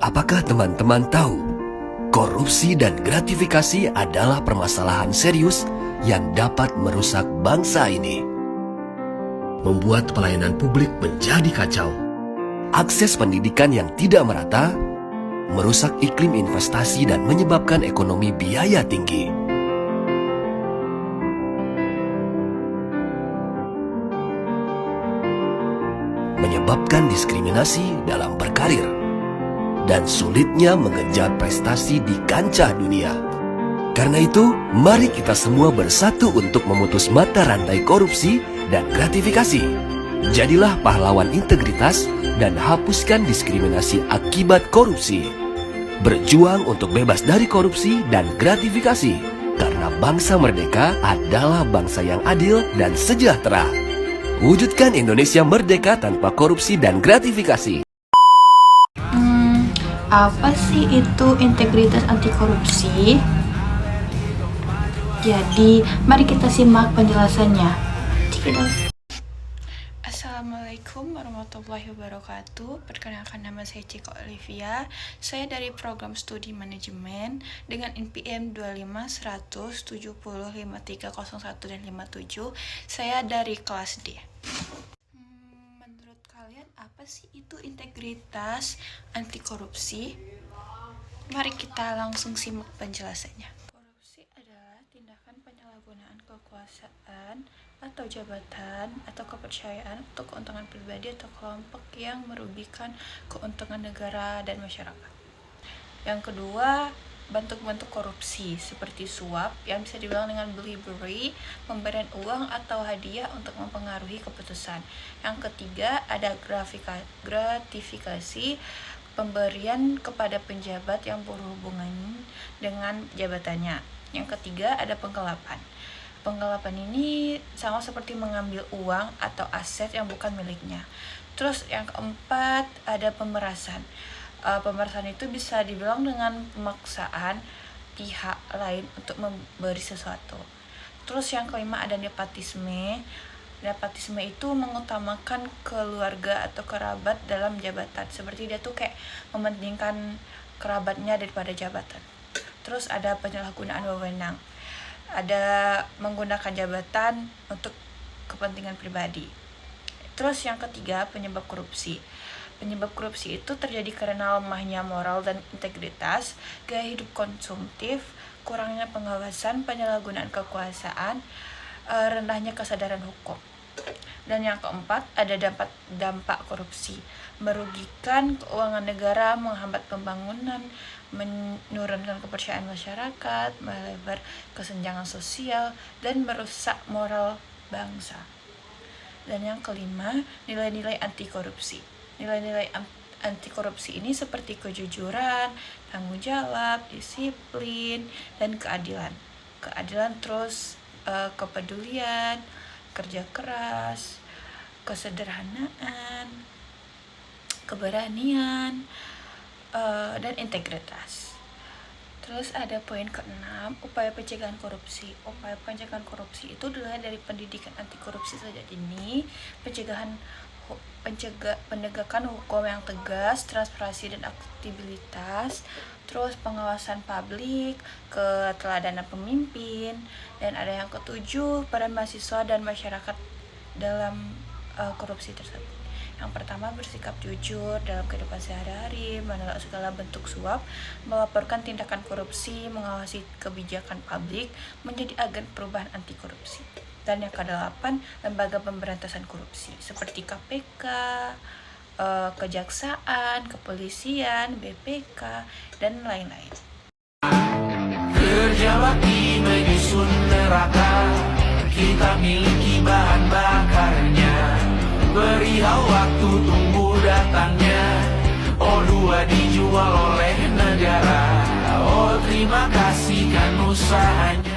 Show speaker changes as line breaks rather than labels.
Apakah teman-teman tahu, korupsi dan gratifikasi adalah permasalahan serius yang dapat merusak bangsa ini? Membuat pelayanan publik menjadi kacau, akses pendidikan yang tidak merata, merusak iklim investasi dan menyebabkan ekonomi biaya tinggi. Menyebabkan diskriminasi dalam berkarir dan sulitnya mengejar prestasi di kancah dunia. Karena itu, mari kita semua bersatu untuk memutus mata rantai korupsi dan gratifikasi. Jadilah pahlawan integritas dan hapuskan diskriminasi akibat korupsi. Berjuang untuk bebas dari korupsi dan gratifikasi, karena bangsa merdeka adalah bangsa yang adil dan sejahtera. Wujudkan Indonesia merdeka tanpa korupsi dan gratifikasi.
Apa sih itu integritas anti korupsi? Jadi, mari kita simak penjelasannya.
Assalamualaikum warahmatullahi wabarakatuh. Perkenalkan, nama saya Ciko Olivia. Saya dari program studi manajemen dengan NPM 25-100-70-5301 dan 57. Saya dari kelas D. Menurut kalian apa sih itu integritas anti korupsi? Mari kita langsung simak penjelasannya. Korupsi adalah tindakan penyalahgunaan kekuasaan atau jabatan atau kepercayaan untuk keuntungan pribadi atau kelompok yang merugikan keuntungan negara dan masyarakat. Yang kedua, bentuk-bentuk korupsi seperti suap yang bisa dibilang dengan bribery, pemberian uang atau hadiah untuk mempengaruhi keputusan. Yang ketiga, ada gratifikasi, pemberian kepada penjabat yang berhubungan dengan jabatannya. Yang ketiga, ada penggelapan. Penggelapan ini sama seperti mengambil uang atau aset yang bukan miliknya. Terus yang keempat, ada pemerasan. Pemerasan itu bisa dibilang dengan pemaksaan pihak lain untuk memberi sesuatu. Terus yang kelima, ada nepotisme. Nepotisme itu mengutamakan keluarga atau kerabat dalam jabatan. Seperti dia tuh kayak mementingkan kerabatnya daripada jabatan. Terus ada penyalahgunaan wewenang. Ada menggunakan jabatan untuk kepentingan pribadi. Terus yang ketiga, penyebab korupsi. Penyebab korupsi itu terjadi karena lemahnya moral dan integritas, gaya hidup konsumtif, kurangnya pengawasan, penyalahgunaan kekuasaan, rendahnya kesadaran hukum. Dan yang keempat, ada dampak korupsi, merugikan keuangan negara, menghambat pembangunan, menurunkan kepercayaan masyarakat, melebar kesenjangan sosial, dan merusak moral bangsa. Dan yang kelima, nilai-nilai anti korupsi. Nilai-nilai anti korupsi ini seperti kejujuran, tanggung jawab, disiplin, dan keadilan. Keadilan terus kepedulian, kerja keras, kesederhanaan, keberanian, dan integritas. Terus ada poin ke-6, upaya pencegahan korupsi. Upaya pencegahan korupsi itu adalah dari pendidikan anti korupsi sejak dini, penegakan hukum yang tegas, transparansi dan akuntabilitas, terus pengawasan publik, keteladanan pemimpin, dan ada yang ketujuh, peran mahasiswa dan masyarakat dalam korupsi tersebut. Yang pertama, bersikap jujur dalam kehidupan sehari-hari, menolak segala bentuk suap, melaporkan tindakan korupsi, mengawasi kebijakan publik, menjadi agen perubahan anti korupsi. Dan yang ke-8, lembaga pemberantasan korupsi seperti KPK, Kejaksaan, Kepolisian, BPK, dan lain-lain.
Kerja bakti menyusun neraka, kita miliki bahan bakarnya. Perihal waktu tunggu datangnya, O2 dijual oleh negara. Oh, terima kasih kan usahanya.